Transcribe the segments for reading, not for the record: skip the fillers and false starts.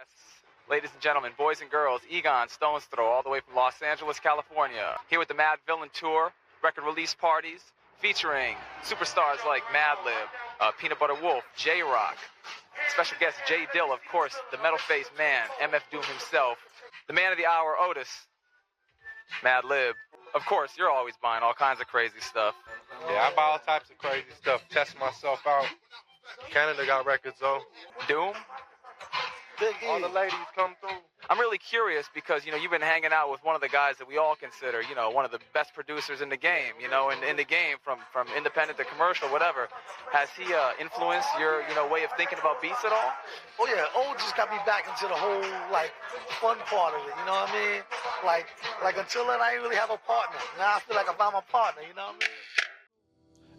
Yes, ladies and gentlemen, boys and girls, Egon, Stone's Throw, all the way from Los Angeles, California. Here with the Madvillain Tour, record release parties, featuring superstars like Madlib, Peanut Butter Wolf, J-Rock, special guest J Dill, of course, the metal-faced man, MF Doom himself, the man of the hour, Otis, Madlib. Of course, you're always buying all kinds of crazy stuff. Yeah, I buy all types of crazy stuff, test myself out. Canada got records, though. Doom? All the ladies come through. I'm really curious because, you've been hanging out with one of the guys that we all consider, one of the best producers in the game, and in the game from independent to commercial, whatever. Has he influenced your, way of thinking about beats at all? Oh, yeah. O just got me back into the whole, fun part of it, you know what I mean? Like until then, I didn't really have a partner. Now I feel like I found my partner, you know what I mean?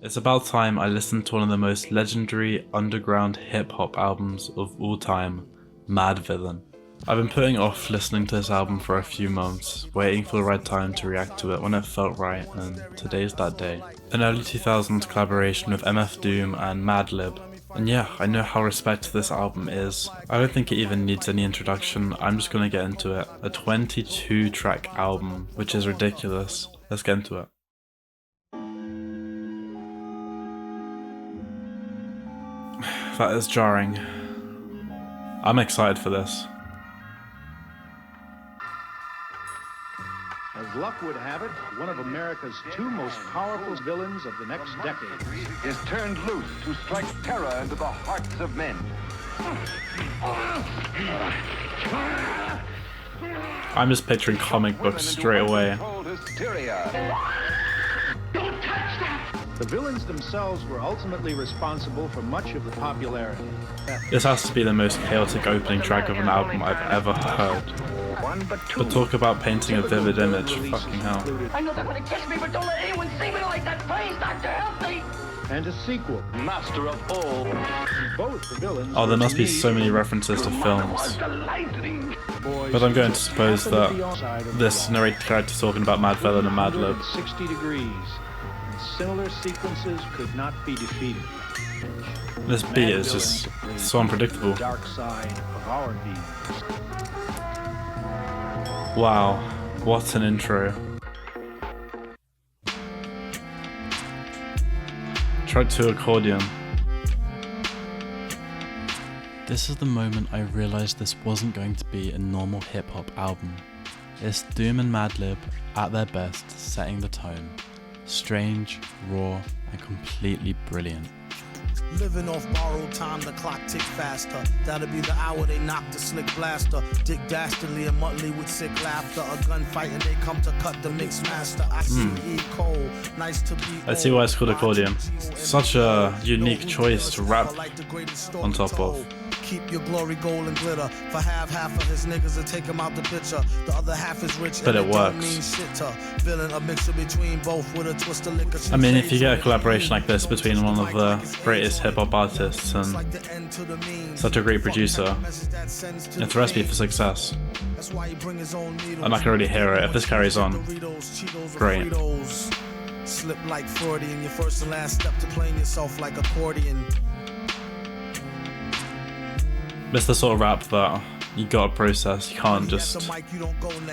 It's about time I listened to one of the most legendary underground hip-hop albums of all time, Madvillain. I've been putting off listening to this album for a few months, waiting for the right time to react to it when it felt right, and today's that day. An early 2000s collaboration with MF Doom and Madlib. And yeah, I know how respected this album is. I don't think it even needs any introduction, I'm just gonna get into it. A 22 track album, which is ridiculous. Let's get into it. That is jarring. I'm excited for this. As luck would have it, one of America's two most powerful villains of the next decade is turned loose to strike terror into the hearts of men. I'm just picturing comic books straight away. The villains themselves were ultimately responsible for much of the popularity. This has to be the most chaotic opening track of an album I've ever heard. But talk about painting a vivid image, fucking hell. I know they're gonna kiss me, but don't let anyone see me like that. Please, Doctor, help me! And a sequel, Master of All. Both the villains. Oh, there must be so many references to films. But I'm going to suppose that this narrated character talking about Madvillain and Madlib. 60 degrees. Similar sequences could not be defeated. This beat is just so unpredictable. Dark side of our being. Wow, what an intro. Track 2 Accordion. This is the moment I realised this wasn't going to be a normal hip hop album. It's Doom and Madlib at their best, setting the tone. Strange, raw, and completely brilliant. Living off borrowed time, the clock tick faster. That'll be the hour they knock the slick blaster. Dick Dastardly and Muttley with sick laughter. A gunfight and they come to cut the mix master. I see E. Cole, nice to be. I see why it's called Accordion. Such a unique choice to rap on top of. Keep your glory gold and glitter. For half of his niggas will take him out the picture. The other half is rich. But it works. Villain, a mixture between both with a twist of liquor. I mean, if you get a collaboration like this between one of the greatest hip-hop artists and such a great producer, it's a recipe for success. And I can already hear it. If this carries on, great. Slip like Freudian, your first and last step to playing yourself like accordion. It's the sort of rap that you gotta process, you can't just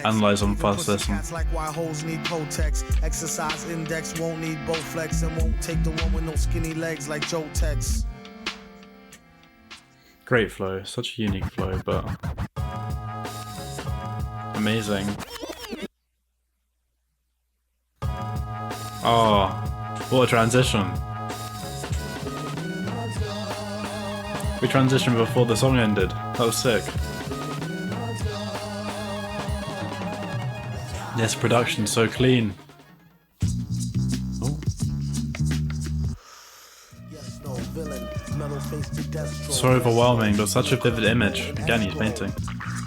analyze on first listen. Like why hoes need Kotex, exercise index won't need Bowflex and won't take the one with no skinny legs like Joe Tex. Great flow, such a unique flow, but amazing. Oh, what a transition. We transitioned before the song ended. That was sick. This production's so clean. Oh. So overwhelming, but such a vivid image. Again, he's painting.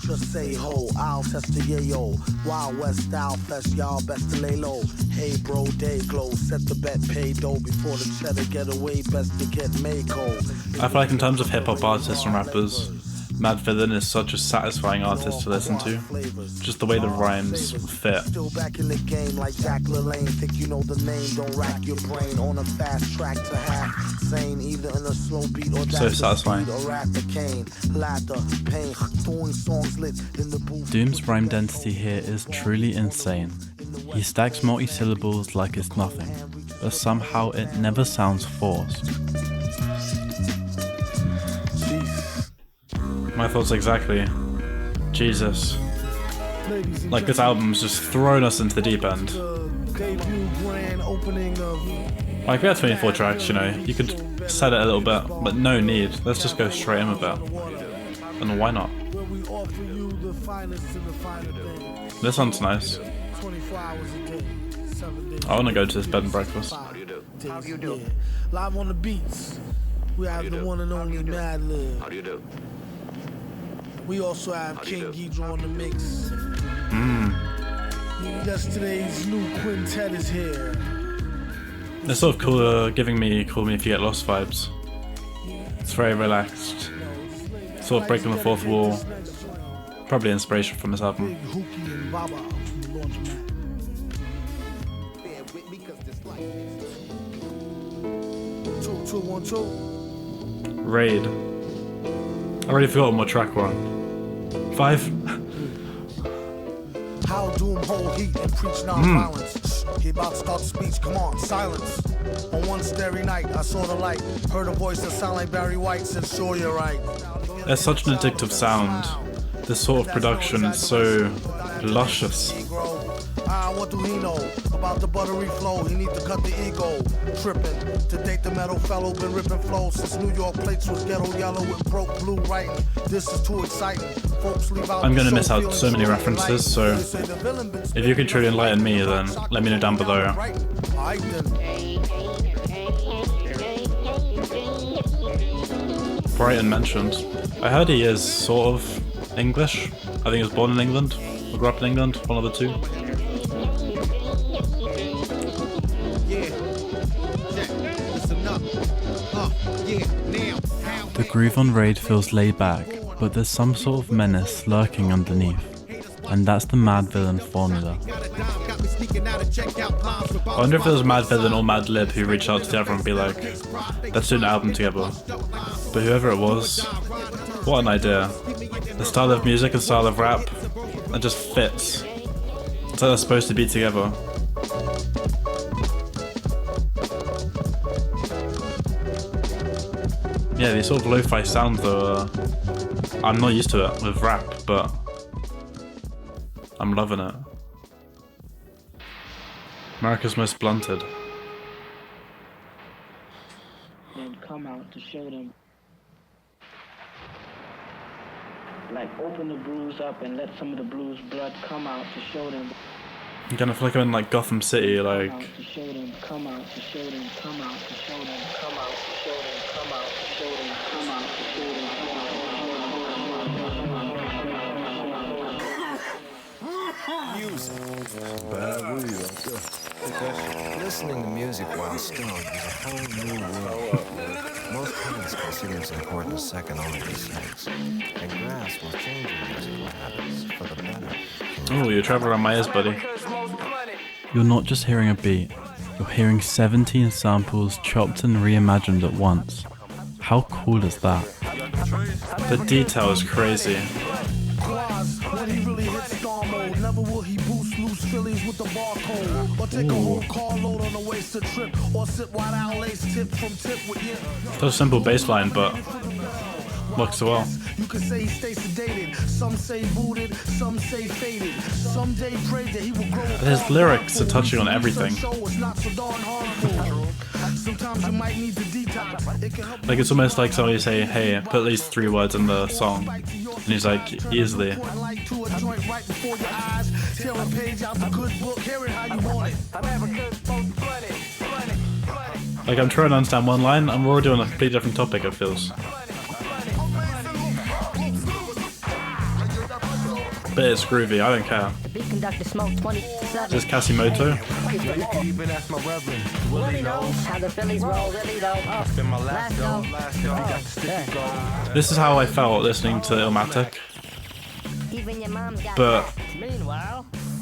Just say ho, I'll test the yayo. Wild West style fest, y'all best to lay low. Hey bro, day glow, set the bet, pay dough before the cheddar get away, best to get Mako. I feel like in terms of hip hop artists and rappers, Madvillain is such a satisfying artist to listen to. Just the way the rhymes fit. Still back in the game like think you know the name, don't rack your brain on a fast track to half sane, either in a slow beat or so satisfying. Doom's rhyme density here is truly insane. He stacks multi-syllables like it's nothing, but somehow it never sounds forced. My thoughts exactly. Jesus. Like, this album's just thrown us into the deep end. Like, we had 24 tracks, you know, you could set it a little bit, but no need. Let's just go straight in with it. And why not? This sounds nice. I want to go to this bed and breakfast. How do you do? Live on the beats. We have the one and only Madlib. How do you do? We also have King Ghidra on the mix. Yesterday's new quintet is here. It's sort of cool, giving me Call Me If You Get Lost vibes. It's very relaxed. Sort of breaking the fourth wall. Probably inspiration from this album. Raid. I already forgot what track we're on. 5? How Doom hold heat and preach non-violence. He about to start speech, come on, silence. On one starry night, I saw the light. Heard a voice that sounded like Barry White, said sure you're right. There's such an addictive sound. This sort of production is so luscious. What do he know about the buttery flow? He need to cut the ego. Tripping to date the metal fellow, been ripping flow since New York plates was ghetto yellow with broke blue writing. This is too exciting. Folks leave out. I'm gonna miss out so many references, so if you can truly enlighten me, then let me know down below. Brighton mentioned. I heard he is sort of English. I think he was born in England, or grew up in England, one of the two. The groove on Raid feels laid back, but there's some sort of menace lurking underneath, and that's the Madvillain formula. I wonder if there was Madvillain or Madlib who reached out together and be like, let's do an album together. But whoever it was, what an idea. The style of music and style of rap, it just fits. It's like they're supposed to be together. Yeah, these sort of lo-fi sounds though, I'm not used to it with rap, but I'm loving it. America's Most Blunted. And come out to show them. Like open the bruise up and let some of the blues blood come out to show them. You kind of feel like I'm in like Gotham City, like. Come out to show them, come out to show them, come out to show them, come out to show them, come out to show them, come out to show them, Music. Bad weed up there. Listening to music while stoned is a whole new world. Most parents consider it important as second only to sex, and grasp will change your musical habits for the better. Oh, you're traveling around my ears, buddy. You're not just hearing a beat, you're hearing 17 samples chopped and reimagined at once. How cool is that? The detail is crazy. When he really hits star mode, never will he boost loose Phillies with the barcode, or take a whole carload on a wasted trip, or sit while our lace tip from tip with you. It's a simple bass line, but works so well. You can say he stays sedated, some say booted, some say faded. Someday pray that he will grow. His lyrics are touching on everything. Sometimes you might need to detox. Like it's almost like somebody say, hey, put at least 3 words in the song. And he's like, easily. Like I'm trying to understand one line, and we're already on a completely different topic, it feels. But it's groovy, I don't care. This is Quasimoto. This is how I felt listening to Illmatic. But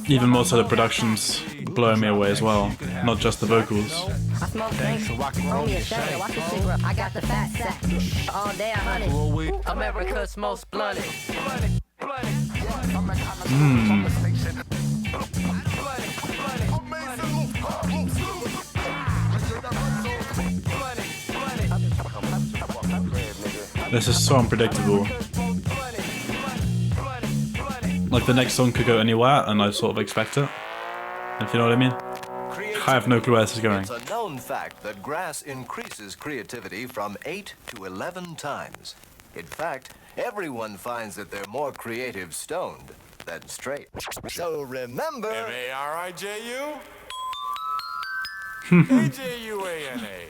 even more so the production's blowing me away as well, not just the vocals. America's most blunted. This is so unpredictable. Like the next song could go anywhere and I sort of expect it, if you know what I mean. I have no clue where this is going. It's a known fact that grass increases creativity from 8 to 11 times. In fact, everyone finds that they're more creative stoned than straight. So remember... M-A-R-I-J-U? A-J-U-A-N-A.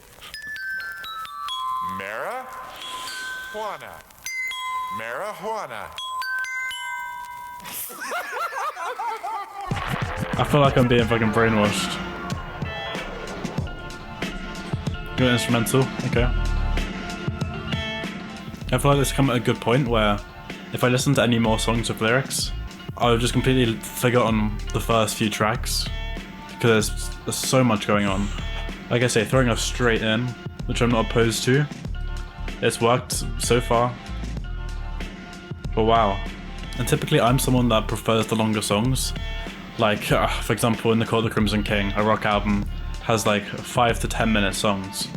Marijuana. Marijuana. I feel like I'm being fucking brainwashed. Good instrumental, okay. I feel like this come at a good point where if I listen to any more songs with lyrics, I would just completely forgotten the first few tracks because there's so much going on. Like I say, throwing us straight in, which I'm not opposed to. It's worked so far. But wow. And typically I'm someone that prefers the longer songs. Like, for example, in The Call of the Crimson King, a rock album has like 5 to 10 minute songs.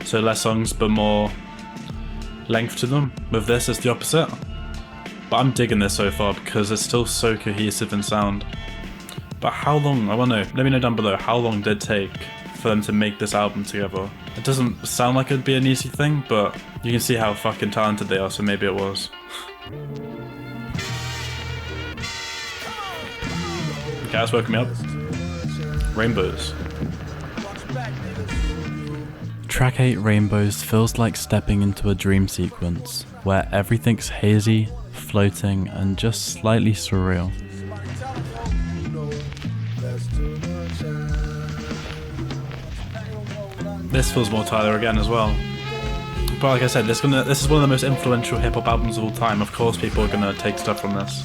So less songs, but more length to them. With this, it's the opposite. But I'm digging this so far because it's still so cohesive in sound. But how long, I wanna know, let me know down below, how long did it take for them to make this album together? It doesn't sound like it'd be an easy thing, but you can see how fucking talented they are, so maybe it was. Okay, that's woken me up. Rainbows. Track 8 Rainbows feels like stepping into a dream sequence, where everything's hazy, floating, and just slightly surreal. This feels more Tyler again as well. But like I said, this is one of the most influential hip-hop albums of all time. Of course people are gonna take stuff from this.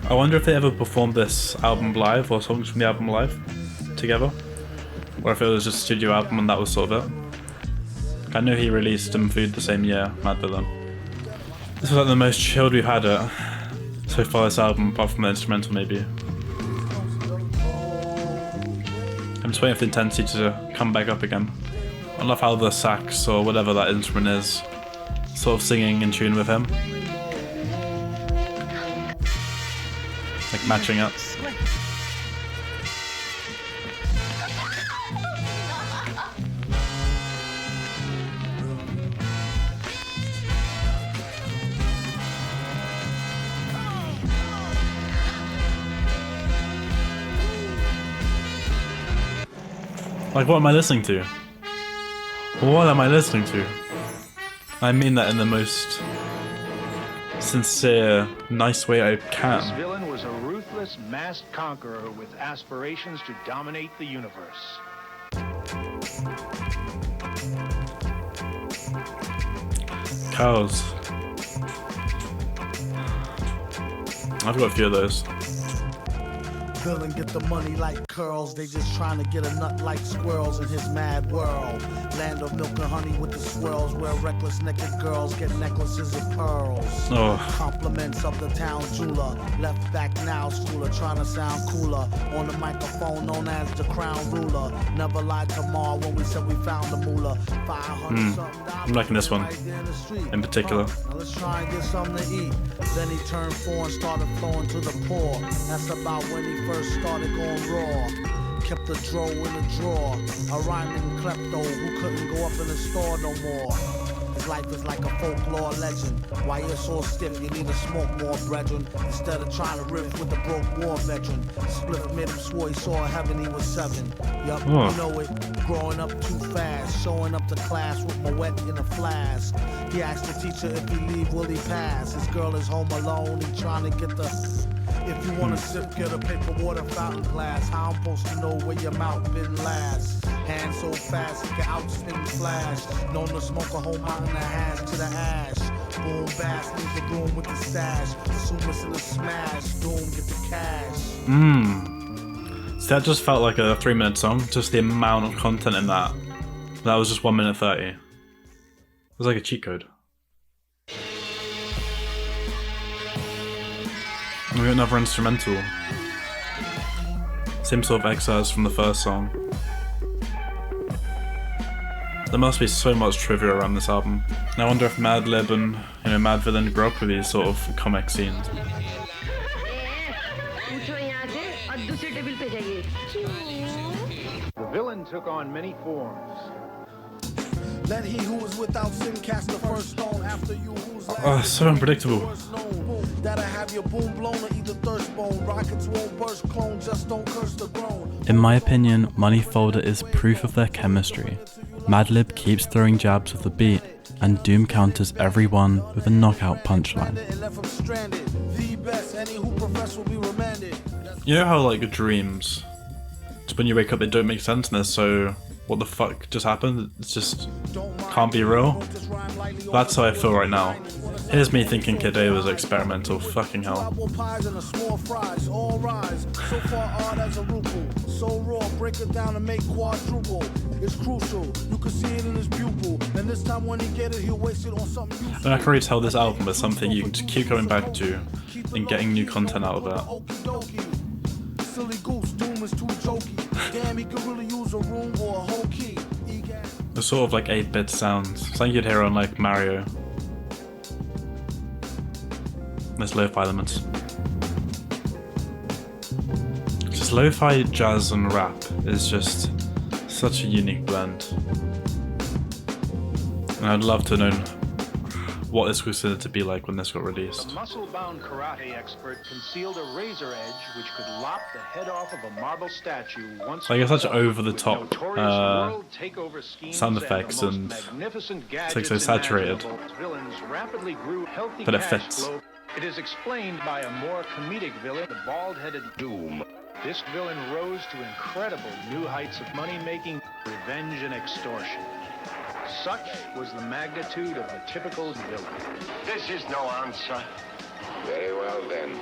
I wonder if they ever performed this album live or songs from the album live together, or if it was just a studio album and that was sort of it. I know he released Food the same year, Madvillain. This was like the most chilled we've had it so far this album, apart from the instrumental maybe. I'm just waiting for the intensity to come back up again. I love how the sax or whatever that instrument is sort of singing in tune with him. Like matching up. Like, what am I listening to? What am I listening to? I mean that in the most sincere, nice way I can. This villain was a ruthless, masked conqueror with aspirations to dominate the universe. Cows. I've got a few of those. Villain get the money like curls. They just trying to get a nut like squirrels in his mad world. Land of milk and honey with the swirls, where reckless naked girls get necklaces of pearls. Oh. Compliments of the town jeweler. Left back now, schooler, trying to sound cooler. On the microphone known as the crown ruler. Never lied to Ma when we said we found the moolah. I'm liking this one in particular. Now let's try and get something to eat. Then he turned 4 and started flowing to the poor. That's about when he first started going raw. kept the dro in the drawer. A rhyming klepto who couldn't go up in the store no more. His life is like a folklore legend. Why you're so stiff, you need to smoke more, brethren. Instead of trying to riff with the broke war veteran. Spliff made him swore he saw heaven, he was 7. Yup, you know it. Growing up too fast, showing up to class with my wet in a flask. He asked the teacher if he leave, will he pass? His girl is home alone, he trying to get the... If you want to sip, get a paper water fountain glass. How I'm supposed to know where your mouth been last? Hand so fast, it can outspin flash. Known to smoke a whole mountain of hash to the ash. Boom, bass, leave the room with the stash. Assume it's in a smash. Boom, get the cash. So that just felt like a 3-minute song. Just the amount of content in that. That was just 1 minute 30. It was like a cheat code. We got another instrumental. Same sort of excerpts from the first song. There must be so much trivia around this album. And I wonder if Madlib and Madvillain grew up with these sort of comic scenes. The villain took on many forms. Let he who is without sin cast the first stone after you who's so unpredictable. That'll have your boom blown or either thirst bone. Rockets won't burst, clone, just don't curse the groan. In my opinion, Money Folder is proof of their chemistry. Madlib keeps throwing jabs with the beat, and Doom counters every one with a knockout punchline. You know how like dreams, just when you wake up they don't make sense and they're so, what the fuck just happened? It's just can't be real. That's how I feel right now. Here's me thinking Kid A was experimental. Fucking hell. So raw, break it down and make quadruple. It's crucial. You can see it in his pupil. And this time when he get it, he'll waste it on something useful. And I can already tell this album is something you can just keep going back to and getting new content out of it. Silly goose, Doom is too jokey. Damn, he could really use a room or a whole key. The sort of like 8-bit sounds. Something you'd hear on like Mario. There's lo-fi elements. Just lo-fi jazz and rap is just such a unique blend. And I'd love to know what this was considered to be like when this got released. A muscle-bound karate expert concealed a razor edge which could lop the head off of a marble statue once. Like it's such over-the-top sound effects and it's like so saturated, but it fits. It is explained by a more comedic villain, the bald-headed Doom. This villain rose to incredible new heights of money-making, revenge, and extortion. Such was the magnitude of the typical villain. This is no answer. Very well then.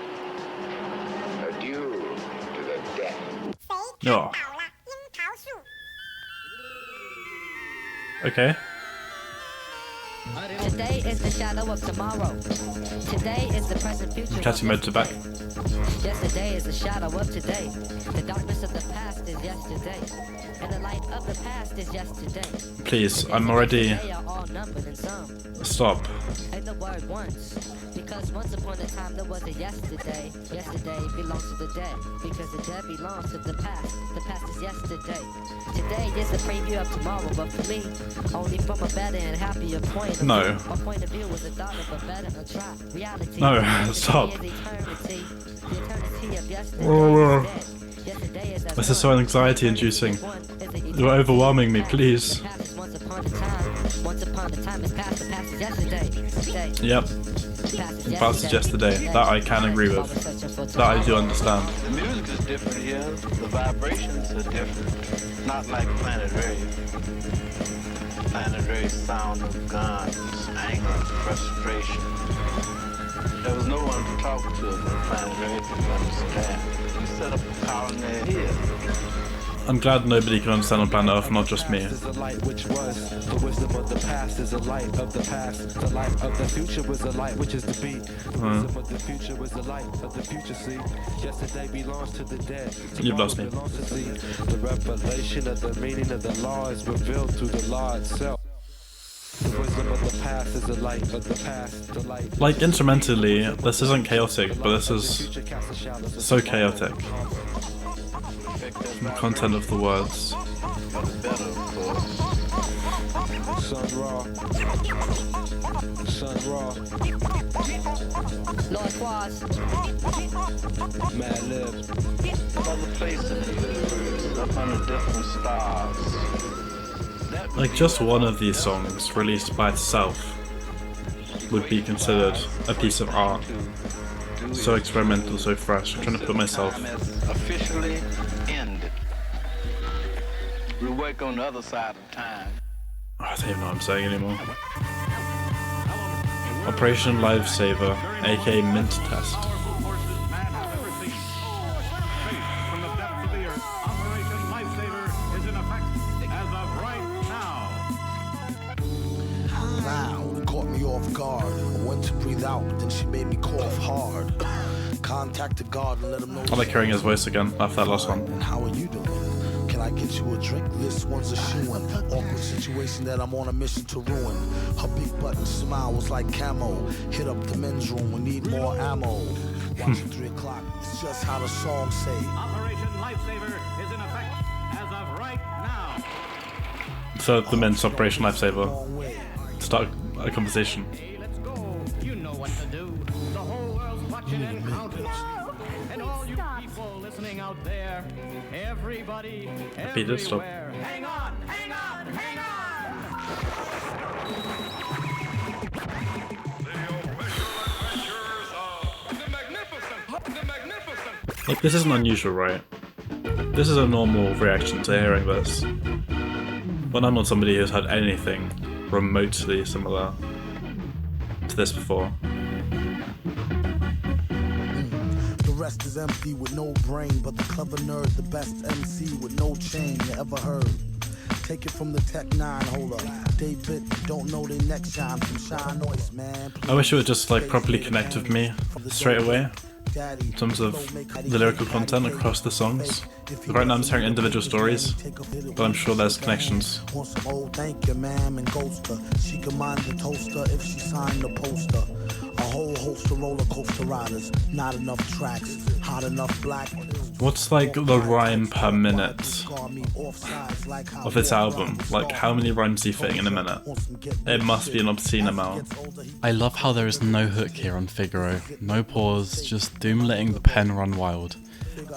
Adieu to the death. Oh. Okay. Today is the shadow of tomorrow. Today is the present future. Quasimoto back. Yesterday is the shadow of today. The darkness of the past is yesterday. And the light of the past is yesterday. Please, I'm already... Stop. And the word once. Because once upon a time there was a yesterday. Yesterday belongs to the dead. Because the dead belongs to the past. The past is yesterday. Today is the preview of tomorrow. But for me, only from a better and happier point of view. No. My point of view was the thought of a better try. Reality. No, stop. This is so anxiety inducing. You're overwhelming me, please. Yep. The past is yesterday. That I can agree with. That I do understand. The music is different here. The vibrations are different. Not like Planet Rave. Planet Rave sound of guns, anger, frustration. There was no one to talk to in Planet Rave, you understand. We set up a colony here. I'm glad nobody can understand on planet Earth, not just me. The light which was, the wisdom of the past is the light of the past. The light of the future was the light which is to be. The wisdom of the future was the light of the future, see. Yesterday belongs to the dead. You've lost me. The revelation of the meaning of the law is revealed through the law itself. The wisdom of the past is the light of the past. The light. Like instrumentally, this isn't chaotic, but this is so chaotic. the content of the words. Sun Raw. Sun Raw. Lord Quas. Madlib. Another place in the universe, up under different stars. Like, just one of these songs released by itself would be considered a piece of art. So experimental, so fresh. I'm trying to put myself. Officially ended. We work on the other side of time. Oh, I don't even know what I'm saying anymore. Operation Lifesaver, aka Mint Test. Out, but then she made me cough hard. Contacted God and let him know. I like hearing his voice again after that last one. And how are you doing? Can I get you a drink? This one's a shoe-in. Awkward situation that I'm on a mission to ruin. Her big button smile was like camo. Hit up the men's room, we need more ammo. Watching 3 o'clock, it's just how the song say. Operation Lifesaver is in effect as of right now. So the men's Operation Lifesaver. Start a conversation. And all you people listening out there, everybody, everywhere. Hang on, hang on, hang on! Like, this isn't unusual, right? This is a normal reaction to hearing this. When I'm not somebody who's had anything remotely similar to this before. The rest is empty with no brain, but the clever nerd, the best MC with no chain you ever heard. Take it from the Tech 9, hold up. David, don't know they neck shine from Shine Noise, man. I wish it would just like properly connect with me straight away in terms of the lyrical content across the songs. Right now I'm just hearing individual stories, but I'm sure there's connections. Want some old thank you, ma'am, and ghoster. She can mind the toaster if she signed the poster. A whole host of roller coaster riders, not enough tracks, hot enough black. What's like the rhyme per minute of this album? Like, how many rhymes are you fitting in a minute? It must be an obscene amount. I love how there is no hook here on Figaro, no pause, just Doom letting the pen run wild.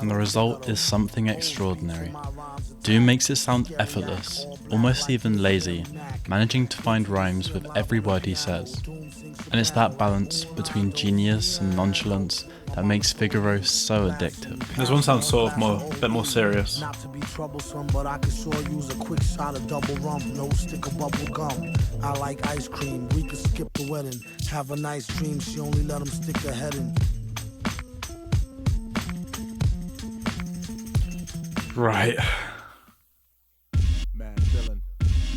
And the result is something extraordinary. Doom makes it sound effortless, almost even lazy, managing to find rhymes with every word he says. And it's that balance between genius and nonchalance that makes Figaro so addictive. This one sounds sort of a bit more serious. Not to be troublesome, but I could sure use a quick shot of double rum, no stick of bubble gum. I like ice cream, we could skip the wedding. Have a nice dream, she only let him stick her head in. Right. Madvillain.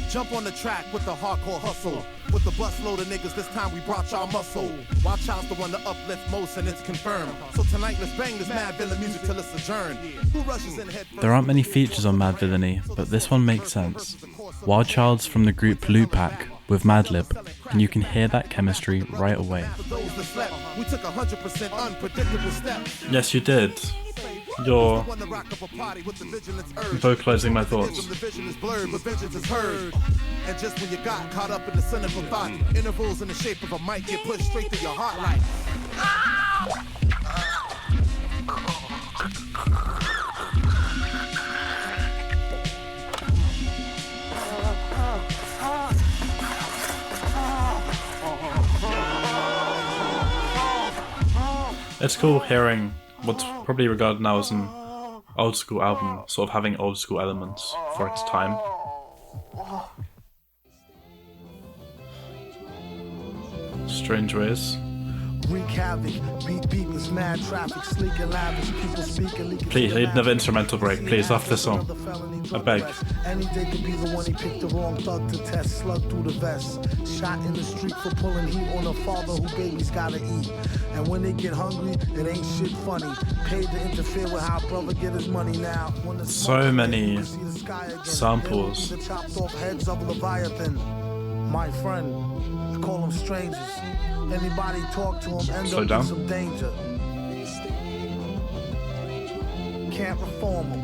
Jump on the track with the hardcore hustle. With the busload of niggas, this time we brought y'all muscle. Wildchild's the one to uplift most, and it's confirmed. So tonight, let's bang this Madvillain music till it's adjourned. Who rushes in head first? There aren't many features on Madvillainy, but this one makes sense. Wildchild's from the group Loot Pack with Madlib, and you can hear that chemistry right away. We took 100% unpredictable steps. Yes, you did. You're vocalizing my thoughts. And just when you got caught up in the cynical thought, intervals in the shape of a mic get pushed straight through your heart like. It's cool hearing what's probably regarded now as an old school album, sort of having old school elements for its time. Strange ways. Wreak havoc, beat beatless, mad traffic, sleek and lavish, people speaking, leaking. Please, I need another instrumental break, please, after this song. I beg. Any day could be the one he picked the wrong thug to test, slug through the vest. Shot in the street for pulling heat on a father who babies gotta eat. And when they get hungry, it ain't shit funny. Paid to interfere with how brother get his money now. So many samples. The chopped off heads of Leviathan. My friend, I call them strangers. Anybody talk to him, end up in some danger. Can't reform him.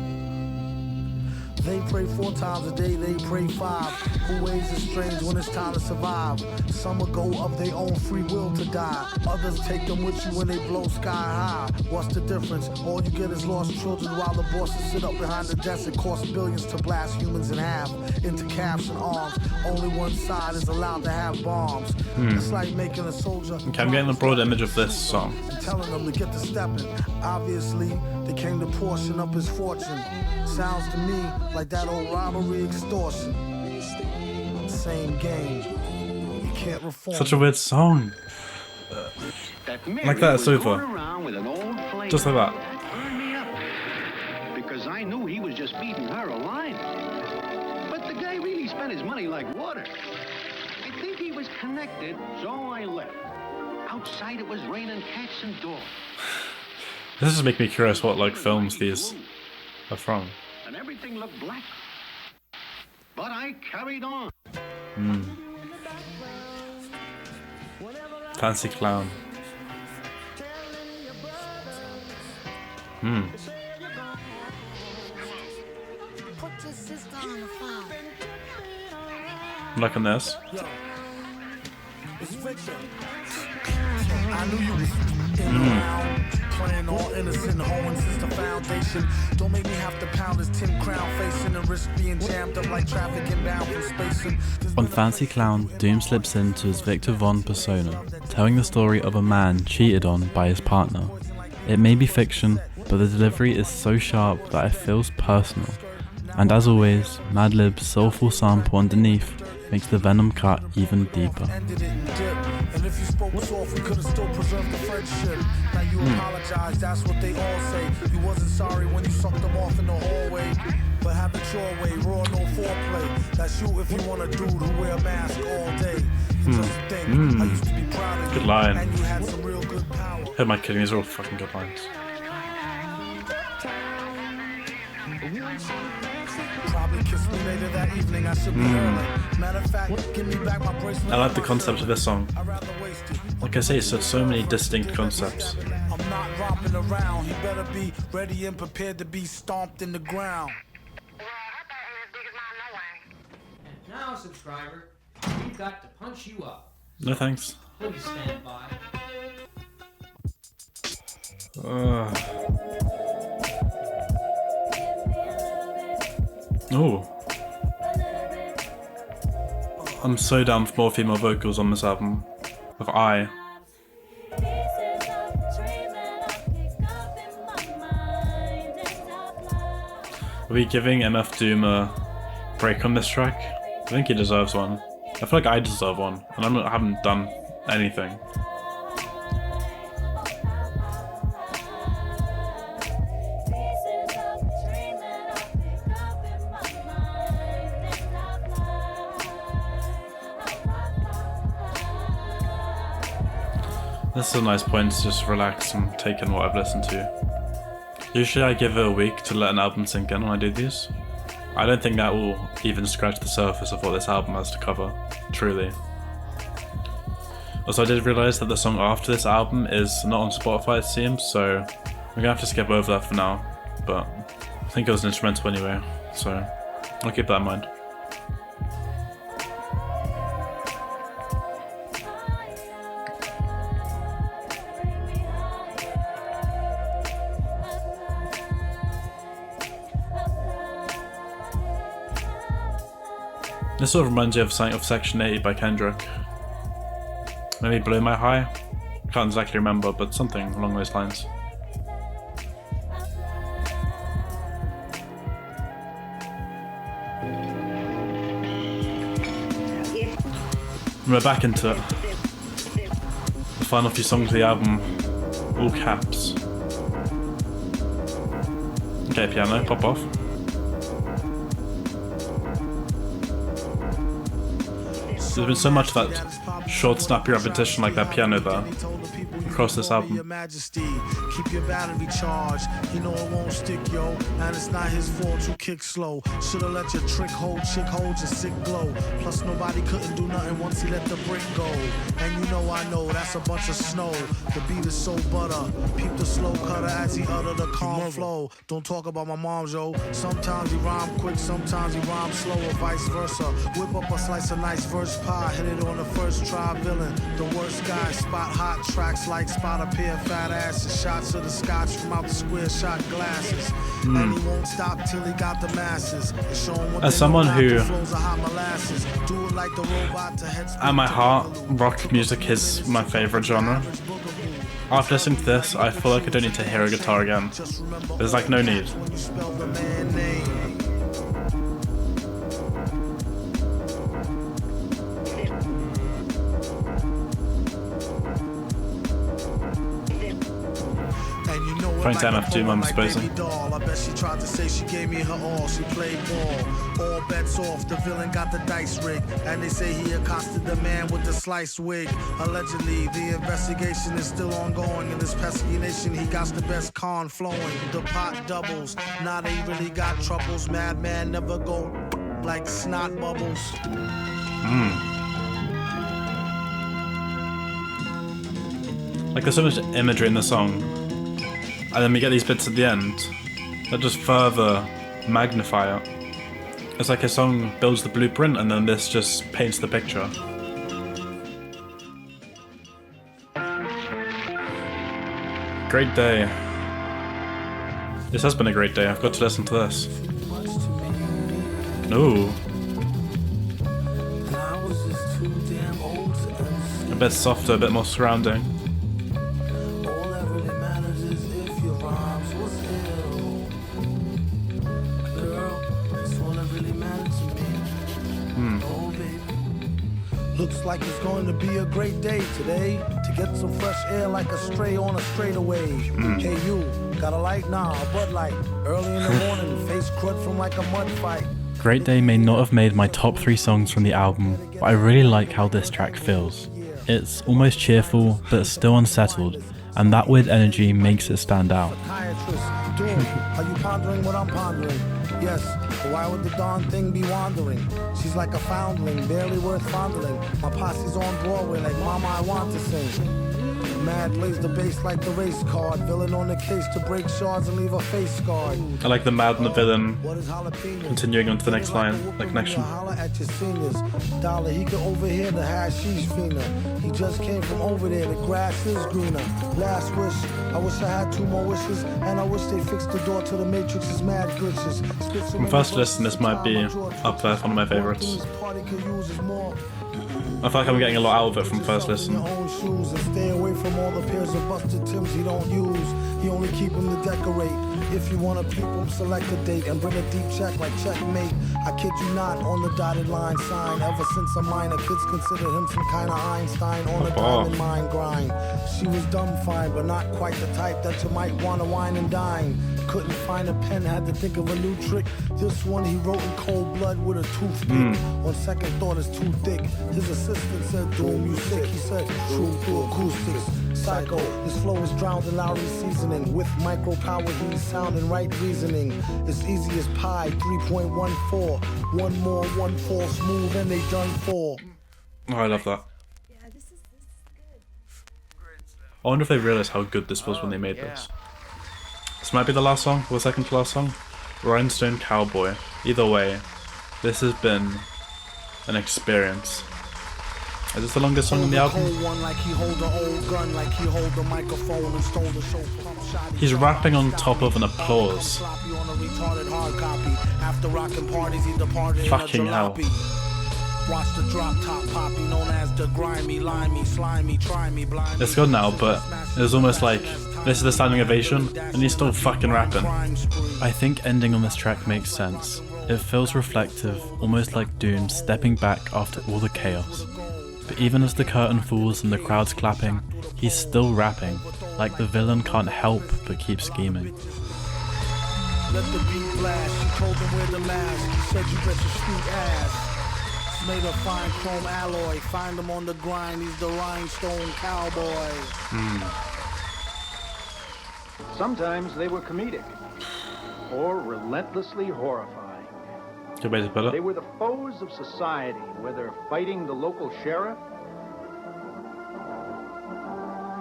They pray 4 times a day, they pray 5. Who ways is strange when it's time to survive. Some will go of their own free will to die. Others take them with you when they blow sky high. What's the difference? All you get is lost children while the bosses sit up behind the desk. It costs billions to blast humans in half into calves and arms. Only one side is allowed to have bombs. It's like making a soldier. Okay, I'm getting the broad image of this song. And telling them to get to stepping. Obviously, they came to portion up his fortune. Sounds to me like that old robbery extortion. Same game. You can't reform. Such a weird song. Like that, it's over. Just like that. Because I knew he was just feeding her a line. But the guy really spent his money like water. I think he was connected, so I left. Outside it was raining cats and dogs. This just makes me curious what like films these are from. And everything looked black. But I carried on. Fancy Clown. I'm liking this. It's Viktor. I knew you was in around, playing all innocent, hoeing since the foundation. Don't make me have to pound this 10 crown facing and risk being jammed up like traffic inbound from spacing. On Fancy Clown, Doom slips into his Viktor Vaughn persona, telling the story of a man cheated on by his partner. It may be fiction, but the delivery is so sharp that it feels personal. And as always, Madlib's soulful sample underneath makes the venom cut even deeper. And if you spoke soft, we could have still preserved the friendship. Now you apologize, that's what they all say. You wasn't sorry when you sucked them off in the hallway. But have it your way, raw, no foreplay. That's you if you want a dude who wear a mask all day. Just think, I used to be proud of you. Good line. And you had some real good power. Who am I kidding? These are all fucking good lines. Probably kiss me later that evening, I should be early. Matter of fact, give me back my bracelet. I like the concept of this song. Like I say, it's so many distinct concepts. I'm not romping around. He better be ready and prepared to be stomped in the ground. And now, subscriber, we've got to punch you up. No thanks. Please stand by. Oh. I'm so down for more female vocals on this album. Of I. Are we giving MF Doom a break on this track? I think he deserves one. I feel like I deserve one, and I haven't done anything. This is a nice point to just relax and take in what I've listened to. Usually I give it a week to let an album sink in when I do these. I don't think that will even scratch the surface of what this album has to cover, truly. Also, I did realise that the song after this album is not on Spotify, it seems, so I'm gonna have to skip over that for now, but I think it was an instrumental anyway, so I'll keep that in mind. This sort of reminds me of something of Section 80 by Kendrick. Maybe Blow My High? Can't exactly remember, but something along those lines. And we're back into it. The final few songs of the album, all caps. Okay, piano, pop off. There's been so much of that short, snappy repetition like that piano there. across this album. Your Majesty, keep your battery charged. You know it won't stick, yo. And it's not his fault you kick slow. Shoulda let your trick hold, chick hold your sick glow. Plus nobody couldn't do nothing once he let the brick go. And you know I know that's a bunch of snow. The beat is so butter. Peep the slow cutter as he utter the calm flow. Don't talk about my moms, yo. Sometimes he rhyme quick, sometimes he rhyme slow, or vice versa. Whip up a slice of nice verse pie, hit it on the first try, villain. The worst guy, spot hot tracks like spot a pair of fat asses. Shots of the scotch from out the square shot glasses. And he won't stop till he got the masses. As someone who, like the robot to head at my heart, rock music is my favorite genre. After listening to this, I feel like I don't need to hear a guitar again. There's like no need. Trying to MF2, I'm supposing. I bet she tried to say she gave me her all. She played ball. All bets off. The villain got the dice rig. And they say he accosted the man with the sliced wig. Allegedly, the investigation is still ongoing. In this pesky nation, he got the best con flowing. The pot doubles. Now they really got troubles. Madman never go like snot bubbles. Like there's so much imagery in the song. And then we get these bits at the end that just further magnify it. It's like a song builds the blueprint and then this just paints the picture. Great day. This has been a great day. I've got to listen to this. Ooh. A bit softer, a bit more surrounding. Looks like it's going to be a great day today. To get some fresh air like a stray on a straightaway. Hey you, got a light? Nah, a Bud Light. Early in the morning, face crud from like a mud fight. Great Day may not have made my top 3 songs from the album, but I really like how this track feels. It's almost cheerful, but still unsettled, and that weird energy makes it stand out. Are you pondering what I'm pondering? Yes, but why would the darn thing be wandering? She's like a foundling, barely worth fondling. My posse's on Broadway like Mama, I want to sing. Mad lays the bass like the race card. Villain on the case to break shards and leave a face scarred. I like the Mad and the Villain continuing on to the next line, like connection. At your seniors. Dollar, he could overhear the hashish finger. He just came from over there, the grass is greener. Last wish, I wish I had 2 more wishes. And I wish they fixed the door to the Matrix's mad glitches. From first listen, this might be up there, one of my favorites. I feel like I'm getting a lot out of it from first listen. Stay away from all the pairs of busted Tims he don't use. He only keep them to decorate. If you wanna peep him, select a date and bring a deep check like checkmate. I kid you not, on the dotted line sign. Ever since a minor, kids consider him some kind of Einstein on a diamond mine grind. She was dumb fine, but not quite the type that you might wanna wine and dine. Couldn't find a pen, had to think of a new trick. This one he wrote in cold blood with a toothpick. On second thought, it's too thick. His assistant said, "Doom, you sick." He said, "True through acoustics." Psycho, his flow is drowned in Lowry seasoning. With micro power, he's sound and right reasoning. It's easy as pie, 3.14. One more, 1 fall smooth, and they done for. Oh, I love that. I wonder if they realized how good this was when they made this. This might be the last song, or the second to last song. Rhinestone Cowboy. Either way, this has been an experience. Is this the longest song on the album? He's rapping on top of an applause. Fucking hell. It's good now, but it was almost like this is the standing ovation, and he's still fucking rapping. I think ending on this track makes sense. It feels reflective, almost like Doom stepping back after all the chaos. But even as the curtain falls and the crowd's clapping, he's still rapping, like the villain can't help but keep scheming. Let the beat blast, she told him wear the mask, he said you bet your sweet ass. made of fine chrome alloy. Find him on the grind, he's the Rhinestone Cowboy. Sometimes they were comedic or relentlessly horrifying. Good way to put it. They were the foes of society, whether fighting the local sheriff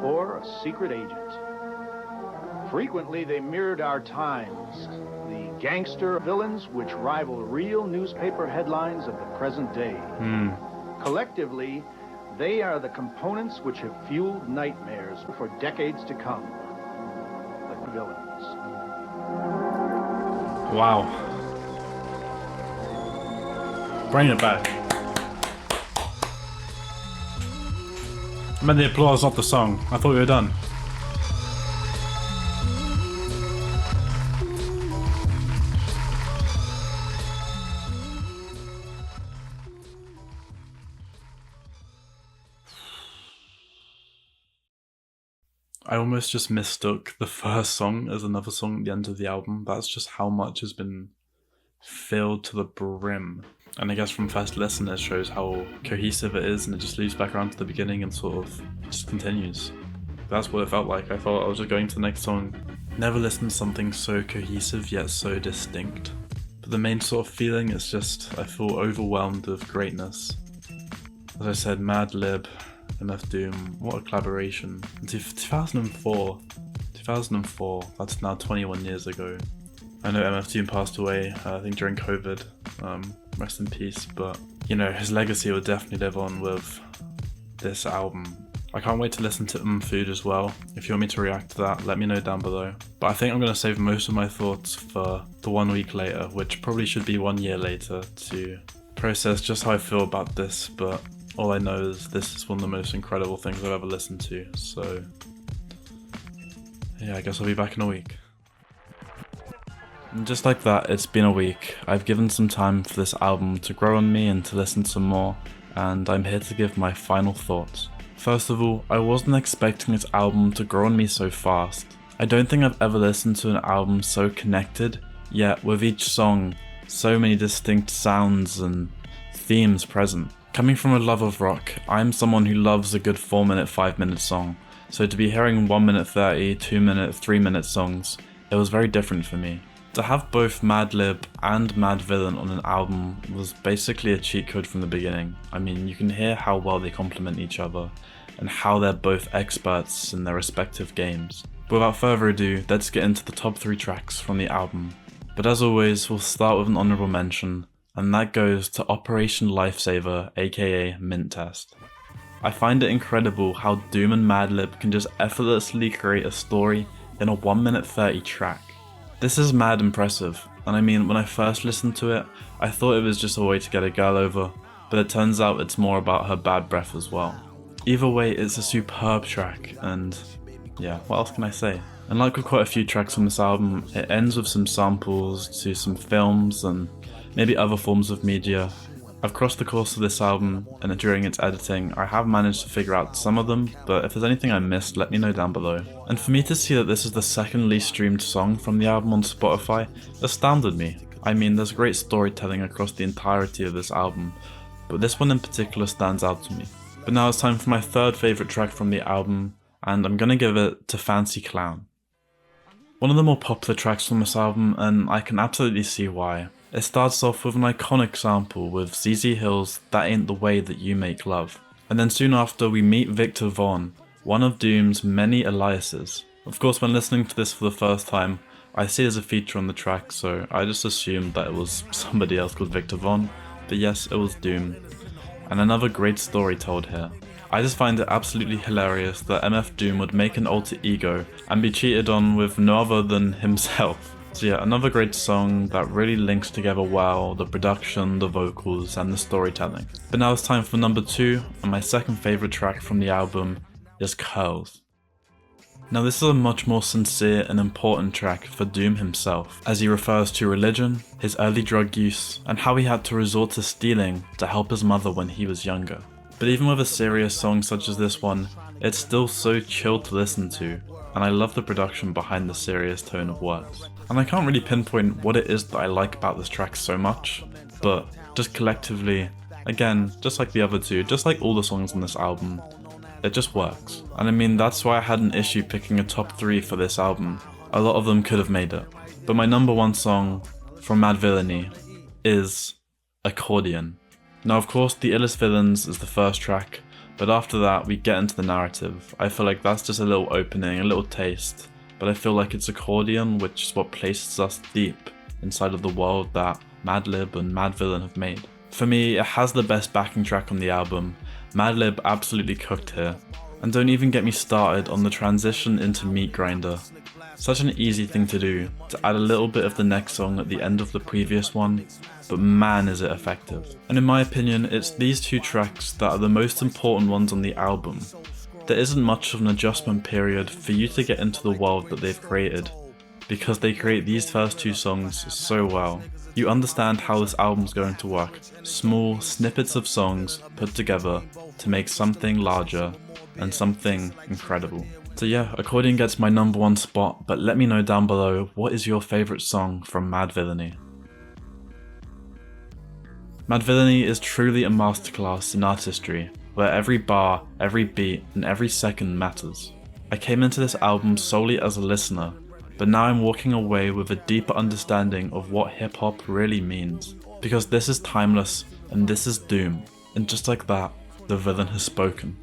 or a secret agent. Frequently, they mirrored our times, the gangster villains which rival real newspaper headlines of the present day. Collectively, they are the components which have fueled nightmares for decades to come. The villains. Wow. Bring it back. I meant the applause, not the song. I thought we were done. I almost just mistook the first song as another song at the end of the album. That's just how much has been filled to the brim. And I guess from first listen it shows how cohesive it is, and it just loops back around to the beginning and sort of just continues. That's what it felt like. I thought I was just going to the next song. Never listened to something so cohesive yet so distinct. But the main sort of feeling is just, I feel overwhelmed with greatness. As I said, Madlib, MF Doom, what a collaboration. In 2004, that's now 21 years ago. I know MF Doom passed away, I think during COVID, rest in peace, but you know, his legacy will definitely live on with this album. I can't wait to listen to Food as well. If you want me to react to that, let me know down below. But I think I'm going to save most of my thoughts for the 1 week later, which probably should be 1 year later, to process just how I feel about this, but all I know is this is one of the most incredible things I've ever listened to, so yeah, I guess I'll be back in a week. And just like that, it's been a week. I've given some time for this album to grow on me and to listen some more, and I'm here to give my final thoughts. First of all, I wasn't expecting this album to grow on me so fast. I don't think I've ever listened to an album so connected, yet with each song, so many distinct sounds and themes present. Coming from a love of rock, I'm someone who loves a good 4-minute, 5-minute song, so to be hearing 1 minute 30, 2 minute, 3 minute songs, it was very different for me. To have both Madlib and Madvillain on an album was basically a cheat code from the beginning. I mean, you can hear how well they complement each other, and how they're both experts in their respective games. But without further ado, let's get into the top 3 tracks from the album. But as always, we'll start with an honourable mention, and that goes to Operation Lifesaver, aka Mint Test. I find it incredible how Doom and Madlib can just effortlessly create a story in a 1 minute 30 track. This is mad impressive, and I mean, when I first listened to it, I thought it was just a way to get a girl over, but it turns out it's more about her bad breath as well. Either way, it's a superb track, and yeah, what else can I say? And like with quite a few tracks on this album, it ends with some samples to some films and maybe other forms of media. Across the course of this album and during its editing, I have managed to figure out some of them, but if there's anything I missed, let me know down below. And for me to see that this is the second least streamed song from the album on Spotify astounded me. I mean, there's great storytelling across the entirety of this album, but this one in particular stands out to me. But now it's time for my third favourite track from the album, and I'm gonna give it to Fancy Clown. One of the more popular tracks from this album, and I can absolutely see why. It starts off with an iconic sample with ZZ Hill's That Ain't the Way That You Make Love. And then soon after we meet Viktor Vaughn, one of Doom's many aliases. Of course, when listening to this for the first time, I see it as a feature on the track, so I just assumed that it was somebody else called Viktor Vaughn, but yes, it was Doom. And another great story told here. I just find it absolutely hilarious that MF Doom would make an alter ego and be cheated on with no other than himself. So yeah, another great song that really links together well the production, the vocals, and the storytelling. But now it's time for number 2, and my second favourite track from the album is Curls. Now this is a much more sincere and important track for Doom himself, as he refers to religion, his early drug use, and how he had to resort to stealing to help his mother when he was younger. But even with a serious song such as this one, it's still so chill to listen to, and I love the production behind the serious tone of words. And I can't really pinpoint what it is that I like about this track so much, but just collectively, Again, just like the other two, just like all the songs on this album, it just works. And I mean, that's why I had an issue picking a top 3 for this album. A lot of them could have made it. But my number 1 song from Madvillainy is Accordion. Now of course the Illest Villains is the first track, but after that we get into the narrative. I feel like that's just a little opening, a little taste, but I feel like it's Accordion which is what places us deep inside of the world that Madlib and Madvillain have made. For me, it has the best backing track on the album. Madlib absolutely cooked here. And don't even get me started on the transition into Meat Grinder. Such an easy thing to do, to add a little bit of the next song at the end of the previous one, but man is it effective. And in my opinion, it's these 2 tracks that are the most important ones on the album. There isn't much of an adjustment period for you to get into the world that they've created, because they create these first 2 songs so well. You understand how this album's going to work. Small snippets of songs put together to make something larger and something incredible. So yeah, Accordion gets my number 1 spot, but let me know down below, what is your favourite song from Madvillainy? Madvillainy is truly a masterclass in artistry, where every bar, every beat, and every second matters. I came into this album solely as a listener, but now I'm walking away with a deeper understanding of what hip hop really means. Because this is timeless, and this is doom, and just like that, the villain has spoken.